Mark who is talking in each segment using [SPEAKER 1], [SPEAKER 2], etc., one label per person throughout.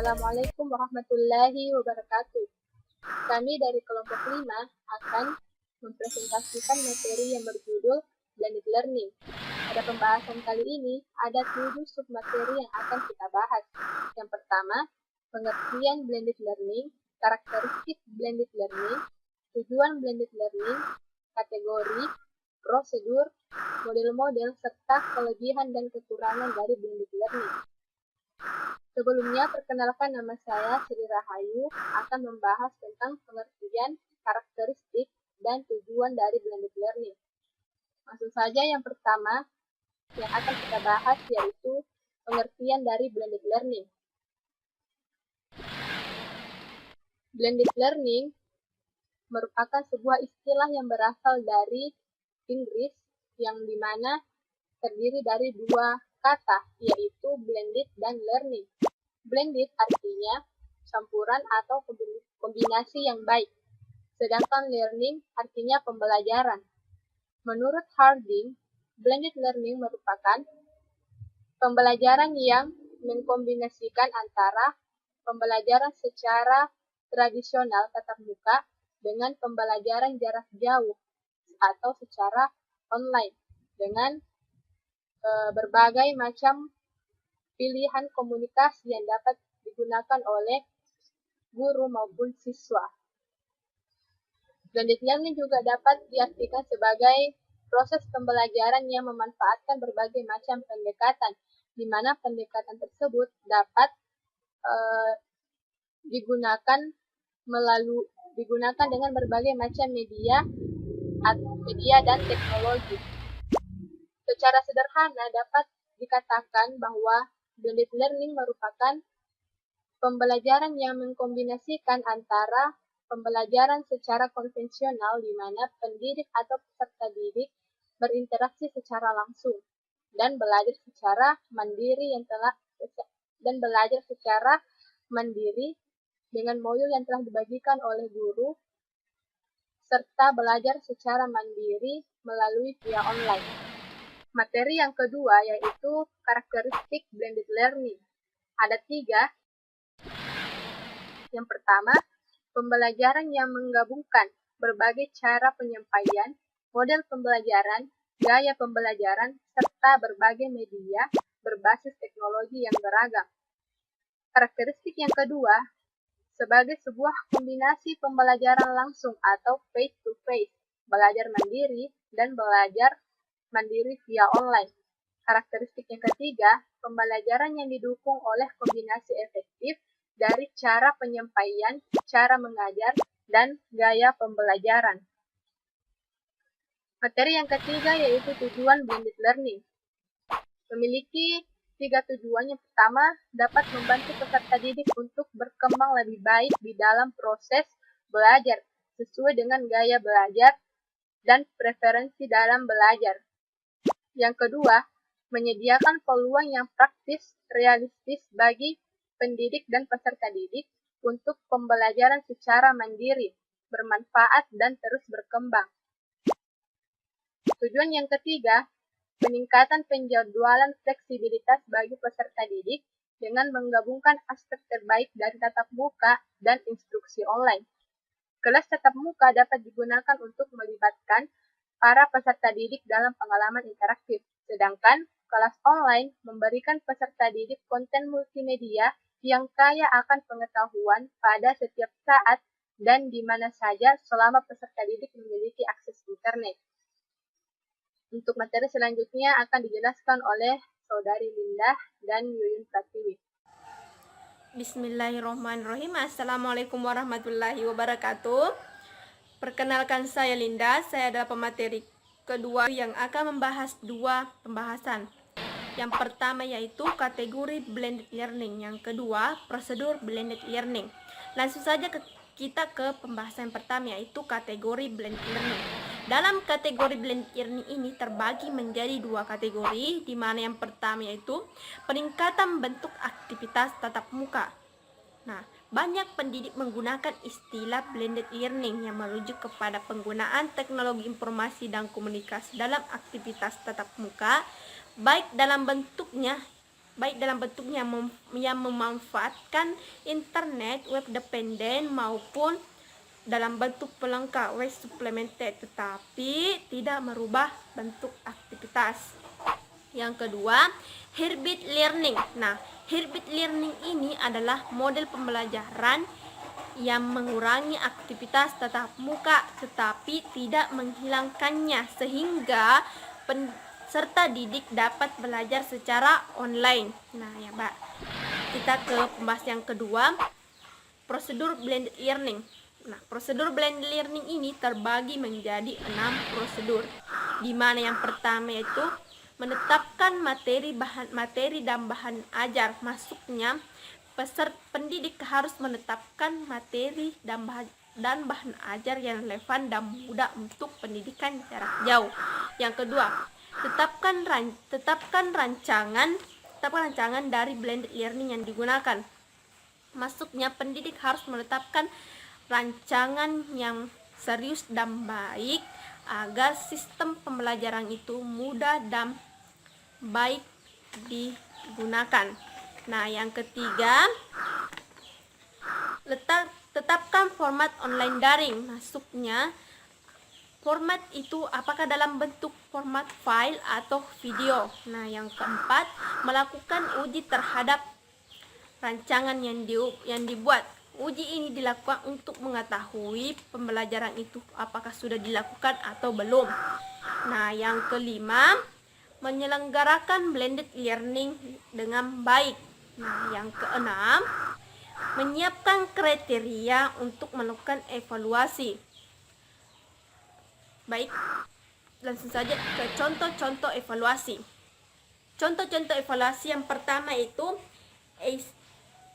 [SPEAKER 1] Assalamualaikum warahmatullahi wabarakatuh. Kami dari kelompok 5 akan mempresentasikan materi yang berjudul Blended Learning. Pada pembahasan kali ini, ada 7 submateri yang akan kita bahas. Yang pertama, pengertian Blended Learning, karakteristik Blended Learning, tujuan Blended Learning, kategori, prosedur, model-model, serta kelebihan dan kekurangan dari Blended Learning. Sebelumnya, perkenalkan nama saya Sri Rahayu akan membahas tentang pengertian, karakteristik, dan tujuan dari Blended Learning. Langsung saja yang pertama yang akan kita bahas yaitu pengertian dari Blended Learning. Blended Learning merupakan sebuah istilah yang berasal dari Inggris yang dimana terdiri dari dua kata, yaitu blended dan learning. Blended artinya campuran atau kombinasi yang baik, sedangkan learning artinya pembelajaran. Menurut Harding, blended learning merupakan pembelajaran yang mengkombinasikan antara pembelajaran secara tradisional tatap muka dengan pembelajaran jarak jauh atau secara online dengan berbagai macam pilihan komunikasi yang dapat digunakan oleh guru maupun siswa. Blended learning juga dapat diartikan sebagai proses pembelajaran yang memanfaatkan berbagai macam pendekatan, di mana pendekatan tersebut dapat digunakan dengan berbagai macam media dan teknologi. Secara sederhana dapat dikatakan bahwa blended learning merupakan pembelajaran yang mengkombinasikan antara pembelajaran secara konvensional di mana pendidik atau peserta didik berinteraksi secara langsung dan belajar secara mandiri dengan modul yang telah dibagikan oleh guru serta belajar secara mandiri melalui via online. Materi yang kedua yaitu karakteristik blended learning. Ada 3. Yang pertama, pembelajaran yang menggabungkan berbagai cara penyampaian, model pembelajaran, gaya pembelajaran, serta berbagai media berbasis teknologi yang beragam. Karakteristik yang kedua, sebagai sebuah kombinasi pembelajaran langsung atau face-to-face, belajar mandiri, dan belajar mandiri via online. Karakteristik yang ketiga, pembelajaran yang didukung oleh kombinasi efektif dari cara penyampaian, cara mengajar, dan gaya pembelajaran. Materi yang ketiga yaitu tujuan blended learning. Memiliki 3 tujuan. Yang pertama, dapat membantu peserta didik untuk berkembang lebih baik di dalam proses belajar sesuai dengan gaya belajar dan preferensi dalam belajar. Yang kedua, menyediakan peluang yang praktis, realistis bagi pendidik dan peserta didik untuk pembelajaran secara mandiri, bermanfaat, dan terus berkembang. Tujuan yang ketiga, peningkatan penjadwalan fleksibilitas bagi peserta didik dengan menggabungkan aspek terbaik dari tatap muka dan instruksi online. Kelas tatap muka dapat digunakan untuk melibatkan para peserta didik dalam pengalaman interaktif, sedangkan kelas online memberikan peserta didik konten multimedia yang kaya akan pengetahuan pada setiap saat dan di mana saja selama peserta didik memiliki akses internet. Untuk materi selanjutnya akan dijelaskan oleh Saudari Linda dan Yuyun Pratiwi.
[SPEAKER 2] Bismillahirrahmanirrahim. Assalamualaikum warahmatullahi wabarakatuh. Perkenalkan, saya Linda. Saya adalah pemateri kedua yang akan membahas 2 pembahasan. Yang pertama yaitu kategori blended learning, yang kedua prosedur blended learning. Langsung saja kita ke pembahasan pertama yaitu kategori blended learning. Dalam kategori blended learning ini terbagi menjadi 2 kategori, di mana yang pertama yaitu peningkatan bentuk aktivitas tatap muka. Nah, banyak pendidik menggunakan istilah blended learning yang merujuk kepada penggunaan teknologi informasi dan komunikasi dalam aktivitas tatap muka, baik dalam bentuknya baik dalam bentuknya yang memanfaatkan internet, web dependen maupun dalam bentuk pelengkap web supplemented, tetapi tidak merubah bentuk aktivitas. Yang kedua, hybrid learning. Nah, hybrid learning ini adalah model pembelajaran yang mengurangi aktivitas tatap muka tetapi tidak menghilangkannya, sehingga peserta didik dapat belajar secara online. Nah ya Mbak, kita ke pembahasan yang kedua, prosedur blended learning. Nah, prosedur blended learning ini terbagi menjadi 6 prosedur, di mana yang pertama yaitu menetapkan materi dan bahan ajar. Masuknya peserta pendidik harus menetapkan materi dan bahan ajar yang relevan dan mudah untuk pendidikan jarak jauh. Yang kedua, tetapkan rancangan dari blended learning yang digunakan. Masuknya pendidik harus menetapkan rancangan yang serius dan baik agar sistem pembelajaran itu mudah dan baik digunakan. Nah, yang ketiga, tetapkan format online daring. Masuknya format itu apakah dalam bentuk format file atau video. Nah, yang keempat, melakukan uji terhadap rancangan yang dibuat. Uji ini dilakukan untuk mengetahui pembelajaran itu apakah sudah dilakukan atau belum. Nah, yang kelima, menyelenggarakan blended learning dengan baik. Nah, yang keenam, menyiapkan kriteria untuk melakukan evaluasi. Baik, langsung saja ke contoh-contoh evaluasi. Contoh-contoh evaluasi yang pertama itu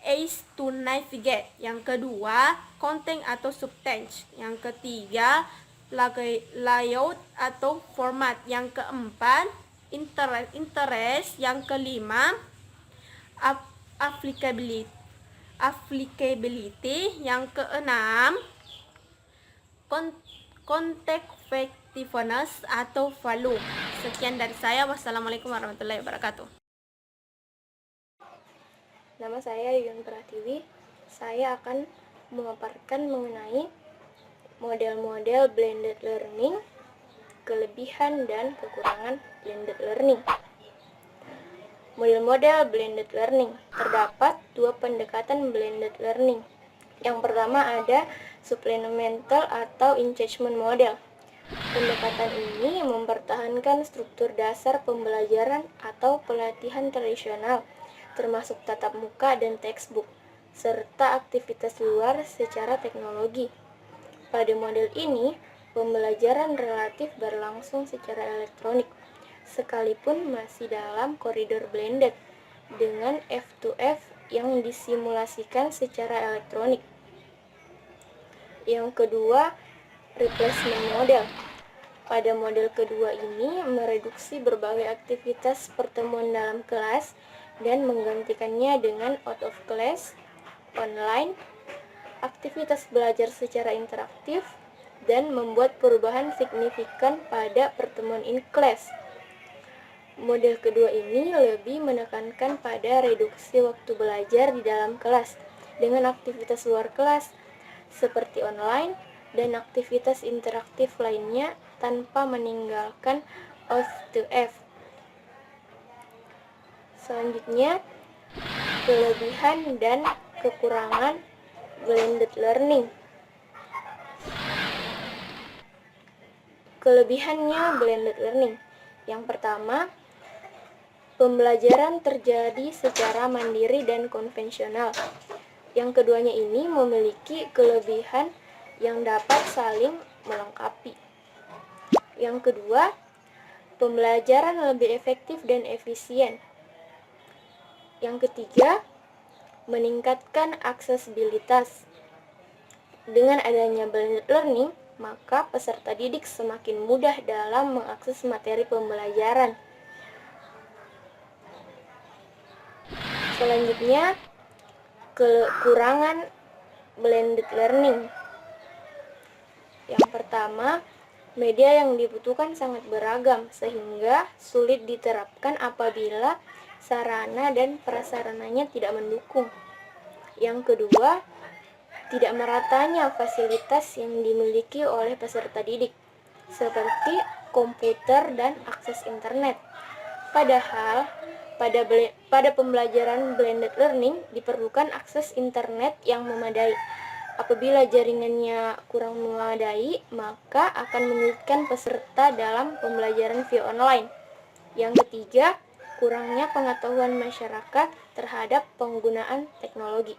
[SPEAKER 2] aids to navigate. Yang kedua, content atau subtext. Yang ketiga, layout atau format. Yang keempat, interest. Yang kelima, applicability. Yang keenam, context effectiveness atau value. Sekian dari saya. Wassalamualaikum warahmatullahi wabarakatuh.
[SPEAKER 3] Nama saya Yuyun Pratiwi. Saya akan memaparkan mengenai model-model blended learning, kelebihan dan kekurangan blended learning. Model-model blended learning. Terdapat dua pendekatan blended learning. Yang pertama ada supplemental atau engagement model. Pendekatan ini mempertahankan struktur dasar pembelajaran atau pelatihan tradisional, termasuk tatap muka dan textbook, serta aktivitas luar secara teknologi. Pada model ini, pembelajaran relatif berlangsung secara elektronik, sekalipun masih dalam koridor blended, dengan F2F yang disimulasikan secara elektronik. Yang kedua, replacement model. Pada model kedua ini mereduksi berbagai aktivitas pertemuan dalam kelas dan menggantikannya dengan out of class, online, aktivitas belajar secara interaktif, dan membuat perubahan signifikan pada pertemuan in class. Model kedua ini lebih menekankan pada reduksi waktu belajar di dalam kelas dengan aktivitas luar kelas seperti online dan aktivitas interaktif lainnya tanpa meninggalkan O2F. Selanjutnya, kelebihan dan kekurangan blended learning. Kelebihannya blended learning. Yang pertama, pembelajaran terjadi secara mandiri dan konvensional. Yang keduanya ini memiliki kelebihan yang dapat saling melengkapi. Yang kedua, pembelajaran lebih efektif dan efisien. Yang ketiga, meningkatkan aksesibilitas. Dengan adanya blended learning, maka peserta didik semakin mudah dalam mengakses materi pembelajaran. Selanjutnya, kekurangan blended learning. Yang pertama, media yang dibutuhkan sangat beragam sehingga sulit diterapkan apabila sarana dan prasarananya tidak mendukung. Yang kedua, tidak meratanya fasilitas yang dimiliki oleh peserta didik, seperti komputer dan akses internet. Padahal, pada pembelajaran blended learning diperlukan akses internet yang memadai. Apabila jaringannya kurang memadai, maka akan menyulitkan peserta dalam pembelajaran via online. Yang ketiga, kurangnya pengetahuan masyarakat terhadap penggunaan teknologi.